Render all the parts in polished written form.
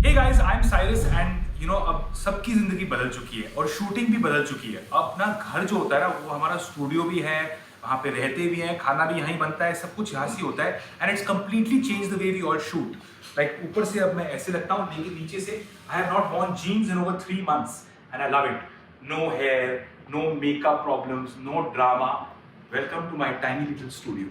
Hey guys, I'm Cyrus and अब सबकी जिंदगी बदल चुकी है और शूटिंग भी बदल चुकी है। अब ना घर जो होता है ना वो हमारा स्टूडियो भी है, वहाँ पे रहते भी हैं, खाना भी यहीं बनता है, सब कुछ यहाँ से होता है and it's completely change the way we all shoot. Like ऊपर से अब मैं ऐसे लगता हूँ, लेकिन नीचे से I have not worn jeans in over 3 months and I love it. No hair, no makeup problems, no drama. Welcome to my tiny little studio.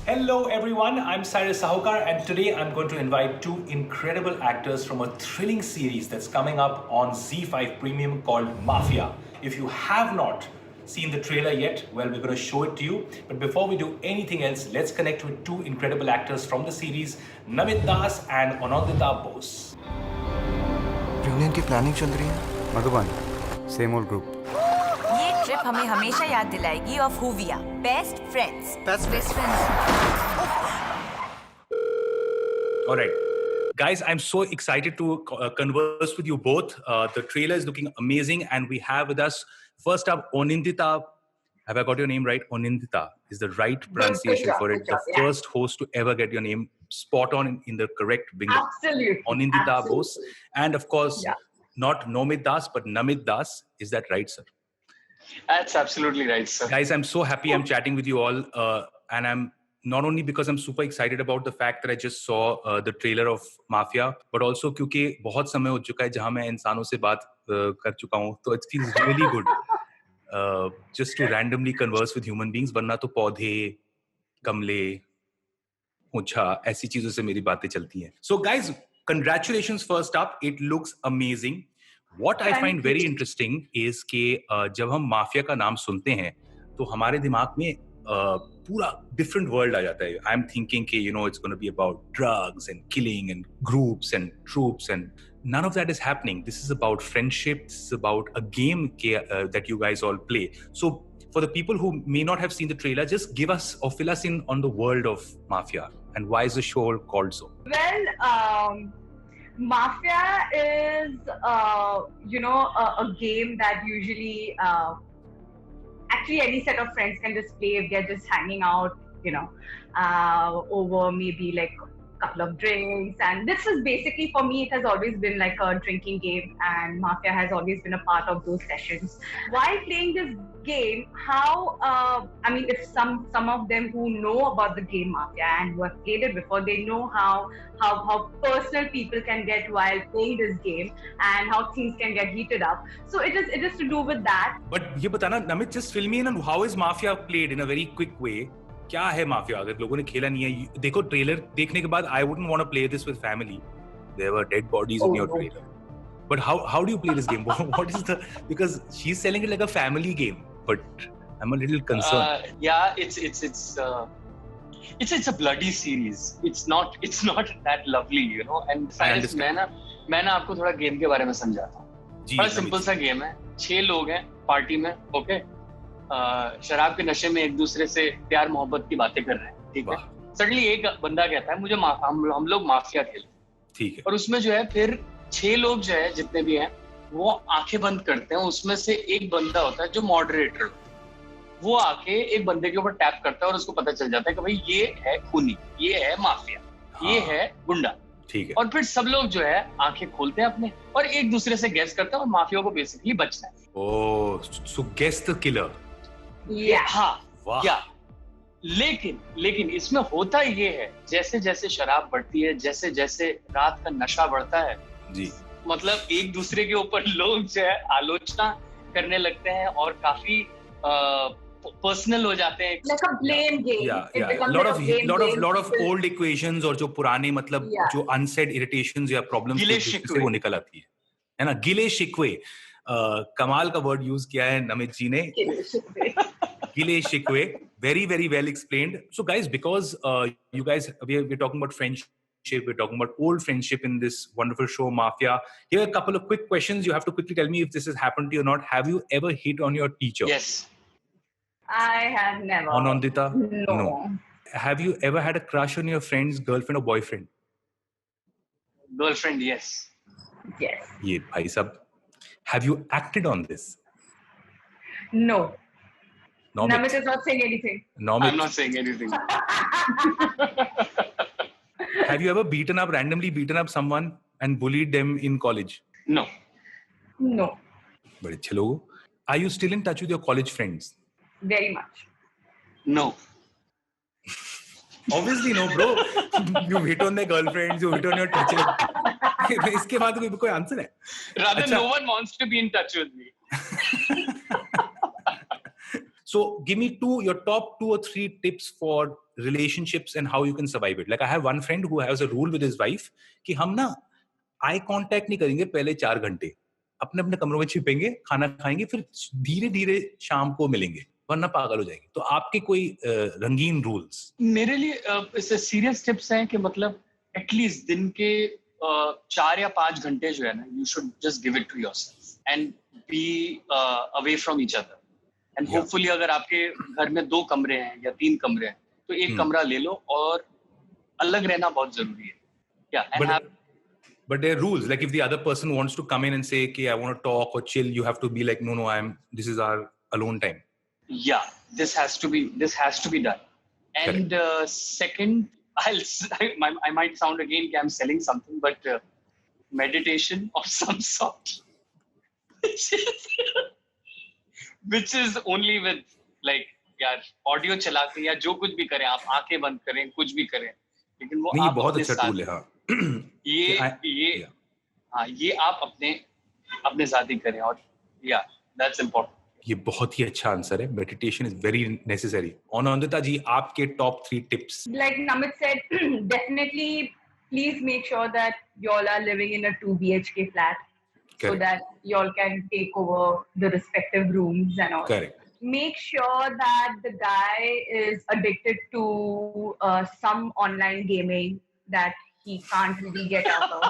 Hello everyone, I'm Cyrus Sahukar and today I'm going to invite two incredible actors from a thrilling series that's coming up on ZEE5 Premium called Mafia. If you have not seen the trailer yet, well, we're going to show it to you. But before we do anything else, let's connect with two incredible actors from the series, Namit Das and Anandita Bose. Union की planning चल रही है। Madhuban, same old group. ये trip हमें हमेशा याद दिलाएगी of who we are, best friends. All right. Guys, I'm so excited to converse with you both. The trailer is looking amazing, and we have with us, first up, Onindita. Have I got your name right? Onindita is the right pronunciation for it. The first host to ever get your name spot on in the correct bingo. Absolutely. Onindita Bose. Absolutely. And of course, not Nomit Das, but Namit Das. Is that right, sir? That's absolutely right, sir. Guys, I'm so happy I'm chatting with you all. And I'm not only because I'm super excited about the fact that I just saw the trailer of Mafia, but also क्योंकि बहुत समय हो चुका है जहाँ मैं इंसानों से बात कर चुका हूँ, तो it feels really good just to randomly converse with human beings. वरना तो पौधे, गमले, पूंछा, ऐसी चीजों से मेरी बातें चलती हैं. So guys, congratulations first up. It looks amazing. What I find very interesting is कि जब हम माफिया का नाम सुनते हैं तो हमारे दिमाग में पूरा डिफरेंट वर्ल्ड आ जाता है. आई एम थिंकिंग कि it's going to be about drugs and killing and groups and troops, and none of that is happening. This is about friendship. This is about a game that you guys all play. So for the people who may not have seen the trailer, just give us or fill us in on the world of Mafia and why is the show called so? Well, Mafia is, a game that usually, actually any set of friends can just play if they're just hanging out, over maybe like a couple of drinks. And this is basically, for me, it has always been like a drinking game, and Mafia has always been a part of those sessions. While playing this game, if some of them who know about the game Mafia and who have played it before, they know how personal people can get while playing this game and how things can get heated up. So it is to do with that. But ये बताना, Namit, just fill me in on how is Mafia played in a very quick way. क्या है mafia? अगर लोगों ने खेला नहीं है, देखो ट्रेलर देखने के बाद I wouldn't want to play this with family. There were dead bodies in your trailer. But how do you play this game? What is because she's selling it like a family game, but I'm a little concerned. Yeah, it's a bloody series. It's not that lovely, And Cyrus, मैं ना आपको थोड़ा game के बारे में समझाता हूँ. बड़ा सिंपल सा गेम है. 6 लोग हैं पार्टी में, ओके? शराब के नशे में एक दूसरे से प्यार मोहब्बत की बातें कर रहे हैं, ठीक है? सडनली एक बंदा कहता है मुझे हम लोग माफिया खेलें, ठीक है? और उसमें जो है फिर 6 लोग जो है जितने भी हैं वो आंखें बंद करते हैं. उसमें से एक बंदा होता है जो मॉडरेटर होता है. वो आके एक बंदे के ऊपर टैप करता है और उसको पता चल जाता है कि भाई ये है खूनी, ये है माफिया, ये है गुंडा, ठीक है? और फिर सब लोग जो है आंखें खोलते हैं अपने और एक दूसरे से गेस करते हैं और माफिया को बेसिकली बचना है. ओह, सो गेस द किलर. हाँ, या लेकिन इसमें होता ये है, जैसे जैसे शराब बढ़ती है, जैसे जैसे रात का नशा बढ़ता है जी, मतलब एक दूसरे के ऊपर लोग जो है आलोचना करने लगते हैं और काफी पर्सनल हो जाते हैं. Like a blame game. lot of old equations और जो पुराने मतलब जो unsaid irritations या problems से वो निकल आती है ना? गिले शिकवे. कमाल का वर्ड यूज किया है नमित जी ने. गिले शिकवे. Very, very well explained. So guys, because you guys, we're talking about friendship, we're talking about old friendship in this wonderful show Mafia. Here are a couple of quick questions. You have to quickly tell me if this has happened to you or not. Have you ever hit on your teacher? Yes. I have never. Anandita? No. Have you ever had a crush on your friend's girlfriend or boyfriend? Girlfriend, yes. Yes. Ye bhai sab. Have you acted on this? No. Nomit. Namit is not saying anything. Nomit. I'm not saying anything. Have you ever randomly beaten up someone And bullied them in college? No. No. बड़े अच्छे लोग हो. Are you still in touch with your college friends? Very much. No. Obviously no, bro. You hit on their girlfriends, you hit on your teachers. इसके बाद कोई answer है? Rather, no one wants to be in touch with me. So, give me your top 2 or 3 tips for relationships and how you can survive it. Like I have one friend who has a rule with his wife कि हम ना eye contact नहीं करेंगे पहले 4 घंटे. अपने कमरों में छिपेंगे, खाना खाएंगे, फिर धीरे-धीरे शाम को मिलेंगे. वरना पागल हो जाएंगे. तो आपके कोई रंगीन रूल्स? मेरे लिए इससे सीरियस टिप्स हैं कि मतलब एटलीस्ट दिन के 4 या 5 घंटे जो है ना, you should just give it to yourself and be away from each other. And hopefully अगर आपके घर में 2 कमरे हैं या 3 कमरे हैं, तो एक कमरा ले लो और अलग रहना बहुत जरूरी है. Yeah, but there are rules. Like if the other person wants to come in and say, "Okay, I want to talk or chill," you have to be like, "No, this is our alone time." Yeah, this has to be done. And second, I might sound again I'm selling something, but meditation of some sort, which is only with like यार audio चला के या जो कुछ भी करें, आप आंखें बंद करें, कुछ भी करें, लेकिन वो आप बहुत अच्छा टूल है. हाँ. ये आप अपने साथ ही करें. और that's important. ये बहुत ही अच्छा आंसर है. Meditation is very necessary. और नंदिता जी, आपके top 3 tips? Like Namit said, definitely please make sure that y'all are living in a 2 BHK flat. Correct. So that y'all can take over the respective rooms and all. Correct. Make sure that the guy is addicted to some online gaming that he can't really get out of.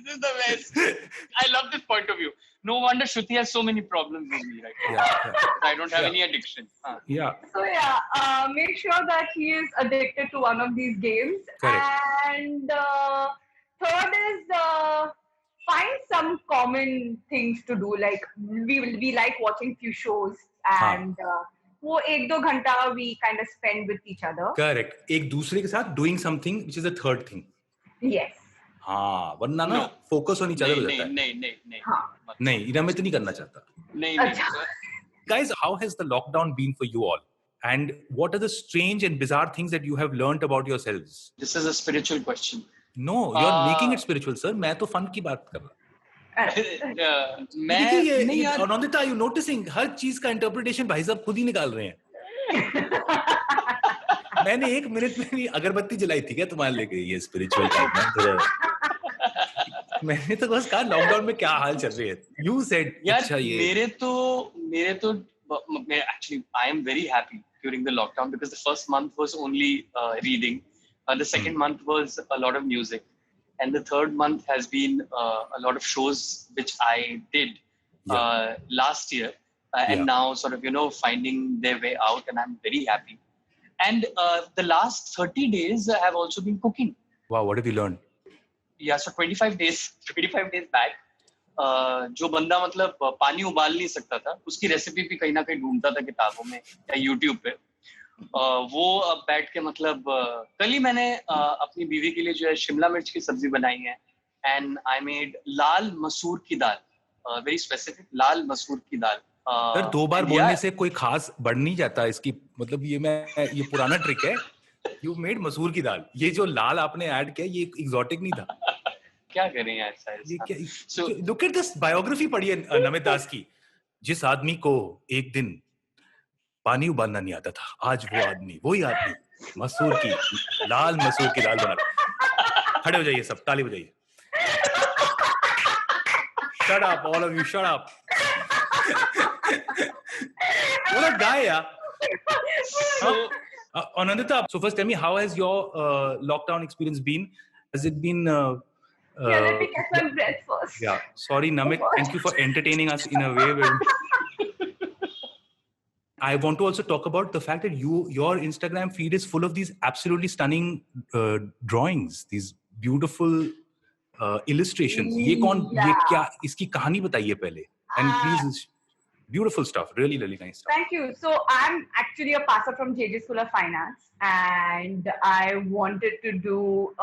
This is the best. I love this point of view. No wonder Shruti has so many problems with me right now. Yeah. I don't have any addiction. Yeah. So make sure that he is addicted to one of these games. Correct. And third is find some common things to do. Like we like watching few shows and वो 1-2 घंटा we kind of spend with each other. Correct. एक दूसरे के साथ doing something, which is the third thing. Yes. हाँ, वरना ना focus on each other हो जाता है. नहीं, इरामित नहीं करना चाहता. नहीं. Guys, how has the lockdown been for you all? And what are the strange and bizarre things that you have learnt about yourselves? This is a spiritual question. No, you're making it spiritual, sir. मैं तो fun की बात कर रहा हूँ. मैं Nandita, you noticing हर चीज का interpretation भाई साहब खुद ही निकाल रहे हैं. मैंने 1 मिनट में भी अगरबत्ती जलाई थी क्या तुम्हारे लेके? ये spiritual टाइप में मैंने तो बस कहा लॉकडाउन में क्या हाल चल रही है. You said अच्छा ये मेरे तो actually I am very happy during the lockdown because the first month was only reading. The second month was a lot of music, and the third month has been a lot of shows which I did last year, and now sort of finding their way out, and I'm very happy. And the last 30 days have also been cooking. Wow, what have you learned? Yeah, so 25 days back, जो बंदा मतलब पानी उबाल नहीं सकता था, उसकी recipe भी कहीं ना कहीं ढूंढता था किताबों में या यूट्यूब पे. वो अब बैठ के मतलब कल ही मैंने अपनी बीवी के लिए जो है शिमला मिर्च की सब्जी बनाई है. एंड आई मेड लाल मसूर की दाल, वेरी स्पेसिफिक लाल मसूर की दाल. सर 2 बार बोलने से कोई खास बढ़ नहीं जाता. इसकी मतलब ये पुराना ट्रिक है. यू मेड मसूर की दाल. ये जो लाल आपने ऐड किया ये एग्जॉटिक नहीं था. क्या करें यार सारे. So look at this biography पढ़िए नमित दास की. जिस आदमी को एक दिन पानी उबालना नहीं आता था, आज वही आदमी लाल मसूर की दाल बना. खड़े हो जाइए सब, ताली बजाइए. Shut up, all of you, shut up. What a guy, yeah. Anandita, so first tell me, how has your lockdown experience been? Has it been... let me catch my breath first. Yeah, sorry, Namit. Thank you for entertaining us in a way where... I want to also talk about the fact that your Instagram feed is full of these absolutely stunning drawings, these beautiful illustrations. ये क्या इसकी कहानी बताइए पहले. And please Beautiful stuff. Really, really nice stuff. Thank you. So I'm actually a passer from JJ School of Finance, and I wanted to do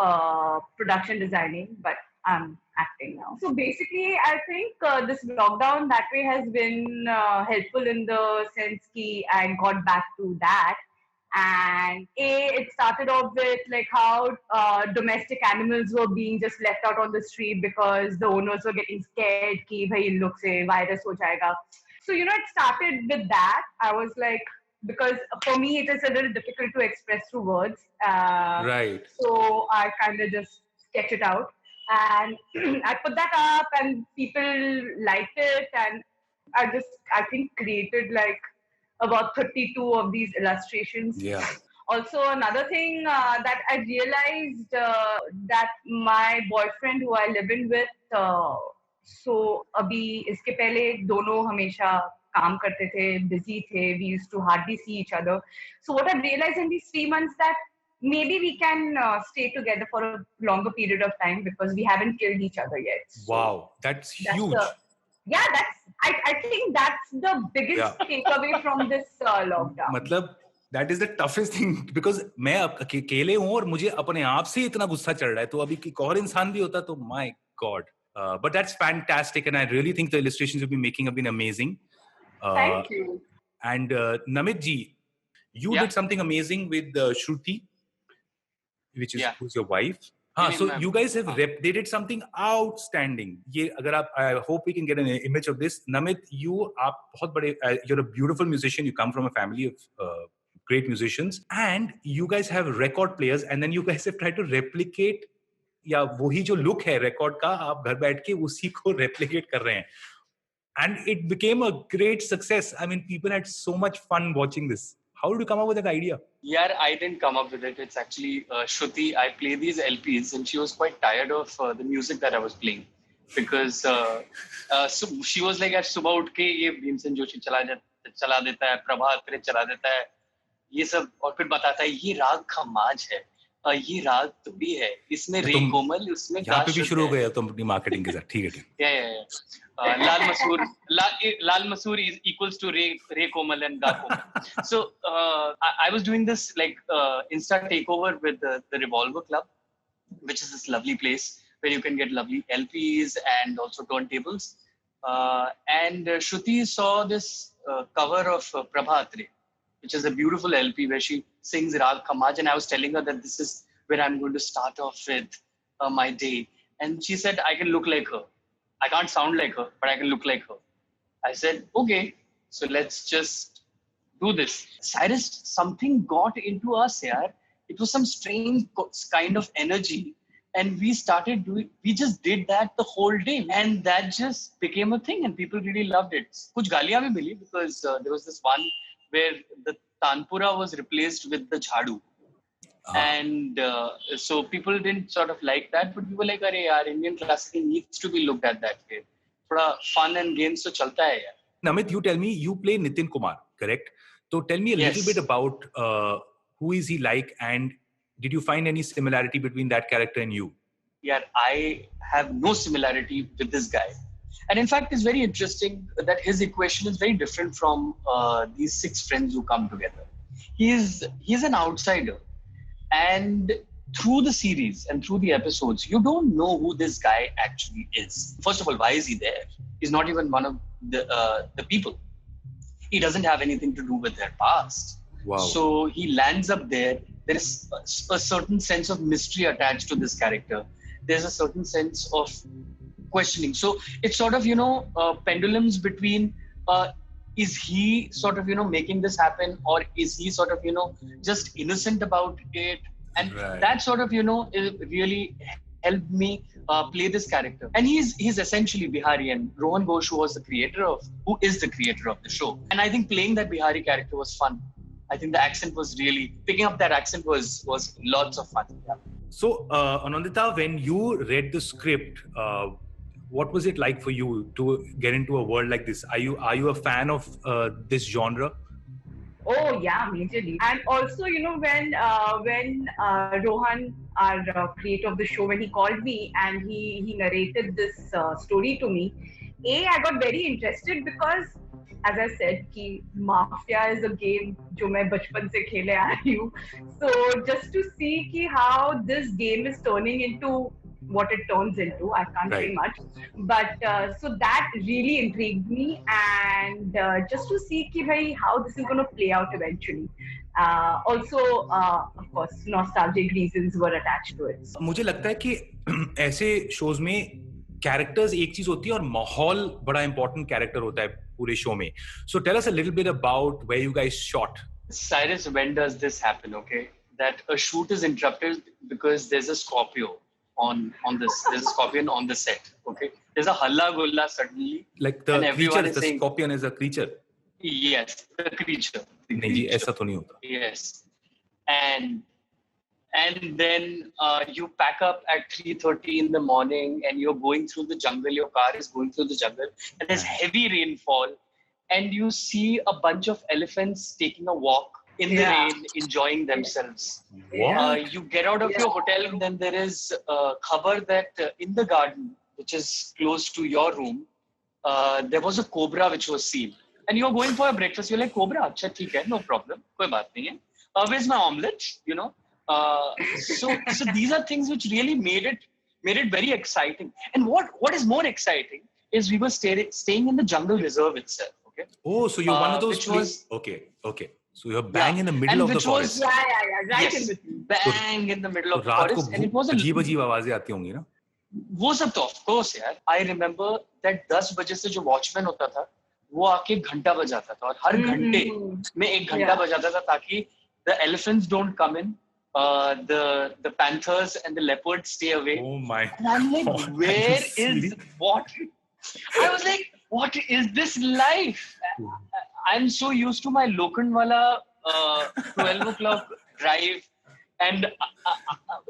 production designing, but I'm acting now. So basically, I think this lockdown that way has been helpful in the sense that I got back to that. And it started off with like how domestic animals were being just left out on the street because the owners were getting scared कि भाई इन लोग से virus हो जाएगा. So it started with that. I was like, because for me it is a little difficult to express through words. Right. So I kind of just sketch it out, and I put that up, and people liked it, and I think created like about 32 of these illustrations. Yeah. Also, another thing that I realized that my boyfriend who I live in with, so अभी इसके पहले दोनों हमेशा काम करते थे, busy थे, we used to hardly see each other. So what I realized in these 3 months that maybe we can stay together for a longer period of time because we haven't killed each other yet. So wow, that's huge. I think that's the biggest takeaway from this lockdown. मतलब that is the toughest thing because मैं अकेले हूँ और मुझे अपने आप से इतना गुस्सा चढ़ रहा है, तो अभी एक और इंसान भी होता तो my God. But that's fantastic, and I really think the illustrations you've been making have been amazing. Thank you. And Namit ji, you did something amazing with Shruti, which is who's your wife. So you guys have they did something outstanding. I hope we can get an image of this. Namit, you're a beautiful musician. You come from a family of great musicians, and you guys have record players, and then you guys have tried to replicate या वही जो look है record का, आप घर बैठ के उसी को replicate कर रहे हैं. And it became a great success. I mean, people had so much fun watching this. How did you come up with that idea? Yeah, I didn't come up with it. It's actually Shruti. I play these LPs, and she was quite tired of the music that I was playing because so she was like, "यार सुबह उठ के ये भीमसेन जोशी चला देता है, प्रभात रे चला देता है, ये सब और फिर बताता है ये राग खमाज है, ये राग तुड़ी है, इसमें रे कोमल, उसमें यहाँ पे भी शुरू हो गया तुम अपनी मार्केटिंग के साथ. ठीक है. Lal Masoor is equals to Ray Komal and Ga Komal. So I was doing this like Insta takeover with the Revolver Club, which is this lovely place where you can get lovely LPs and also turntables. And Shruti saw this cover of Prabhat, which is a beautiful LP where she sings Rag Khamaj, and I was telling her that this is where I'm going to start off with my day. And she said, I can look like her. I can't sound like her, but I can look like her. I said, okay, so let's just do this. Cyrus, something got into us here. It was some strange kind of energy. And we started doing, we just did that the whole day. And that just became a thing and people really loved it. Kuch galiyan bhi mili because there was this one where the Tanpura was replaced with the Jhadu. And so people didn't sort of like that, but we were like, "Arey yaar, Indian classical needs to be looked at that way. Thoda fun and games to chalta hai yaar." Namit, you tell me, you play Nitin Kumar, correct? So tell me a little bit about who is he like, and did you find any similarity between that character and you? Yeah, I have no similarity with this guy. And in fact, it's very interesting that his equation is very different from these 6 friends who come together. He's an outsider. And through the series and through the episodes, you don't know who this guy actually is. First of all, why is he there? He's not even one of the people. He doesn't have anything to do with their past. Wow. So he lands up there. There is a certain sense of mystery attached to this character. There's a certain sense of questioning. So it's sort of, pendulums between is he sort of, making this happen, or is he sort of, just innocent about it? And that sort of, really helped me play this character. And he's essentially Bihari, and Rohan Ghosh, who is the creator of the show. And I think playing that Bihari character was fun. I think the accent was really, picking up that accent was lots of fun. Yeah. So, Anandita, when you read the script, what was it like for you to get into a world like this? Are you a fan of this genre? Oh yeah, majorly. And also, when Rohan, our creator of the show, when he called me and he narrated this story to me, I got very interested because, as I said, कि Mafia is a game जो मैं बचपन से खेले आ रही हूँ. So just to see कि how this game is turning into what it turns into, I can't say much, but so that really intrigued me, and just to see कि भाई how this is going to play out eventually. Also, of course, nostalgic reasons were attached to it. मुझे लगता है कि ऐसे shows में characters एक चीज होती है और माहौल बड़ा इंपॉर्टेंट कैरेक्टर होता है पूरे शो में. So tell us a little bit about where you guys shot. Cyrus, when does this happen? Okay, that a shoot is interrupted because there's a Scorpio on this. There's a scorpion on the set. Okay, there's a halla gulla suddenly. Like the creature, the saying, scorpion is a creature. Yes, the creature. नहीं जी, ऐसा तो नहीं होता. Yes, and then you pack up at 3:30 in the morning and you're going through the jungle. Your car is going through the jungle and there's heavy rainfall, and you see a bunch of elephants taking a walk in the rain, enjoying themselves. You get out of your hotel and then there is a khabar that in the garden, which is close to your room, there was a cobra which was seen. And you're going for a breakfast. You're like, cobra, acha, theek hai, no problem. Koi baat nahi hai. Where's my omelette? You know. So these are things which really made it very exciting. And what is more exciting is we were staying in the jungle reserve itself. Okay. Oh, so you're one of those. Okay. So you're bang in the middle of the forest. Right in between. Bang in the middle of the forest. And it was अजीब आवाजें आती होंगी ना. वो सब तो of course यार. I remember that 10 बजे से जो वॉचमैन होता था वो आके घंटा बजाता था और हर घंटे में एक घंटा बजाता था ताकि the elephants don't come in, the panthers and the leopards stay away. Oh my! And I'm like, God, where is what? I was like, what is this life? I'm so used to my Lokhandwala 12 o'clock drive and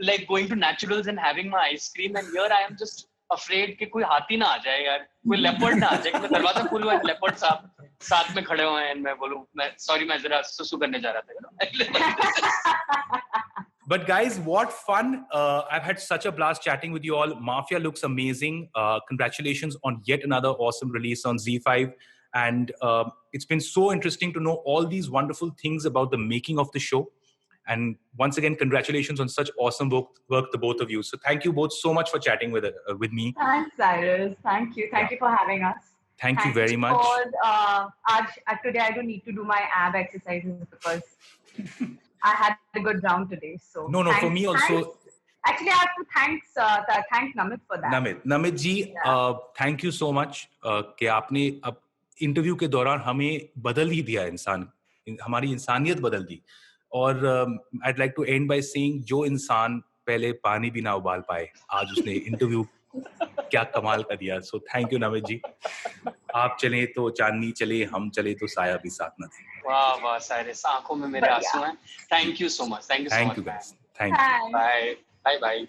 like going to Naturals and having my ice cream, and here I am just afraid कि कोई हाथी ना आ जाए यार, कोई leopard ना आ जाए, मैं दरवाजा खोलूं और लेपर्ड साहब साथ में खड़े हुए हैं, मैं बोलूं मैं सॉरी मैं जरा सुसु करने जा रहा था. But guys, what fun. I've had such a blast chatting with you all. Mafia looks amazing. Congratulations on yet another awesome release on ZEE5. And it's been so interesting to know all these wonderful things about the making of the show. And once again, congratulations on such awesome work, the both of you. So thank you both so much for chatting with me. Thanks, Cyrus. Thank you. Thank you for having us. Thank you very much. Today I don't need to do my ab exercises because I had a good round today. So no, for me also. Actually, I have to thank Namit for that. Namit ji, thank you so much कि आपने अब interview के दौरान हमें बदल ही दिया, हमारी इंसानियत बदल दी. और I'd like to end by saying जो इंसान पहले पानी भी ना उबाल पाए आज उसने इंटरव्यू क्या कमाल का दिया. So thank you Namit जी. आप चले तो चांदनी चले, हम चले तो साया भी साथ न थे. वाह साइरस, आंखों में मेरे आंसू हैं. Thank you so much. Thank you so much. Thank you guys. Thank you. Bye.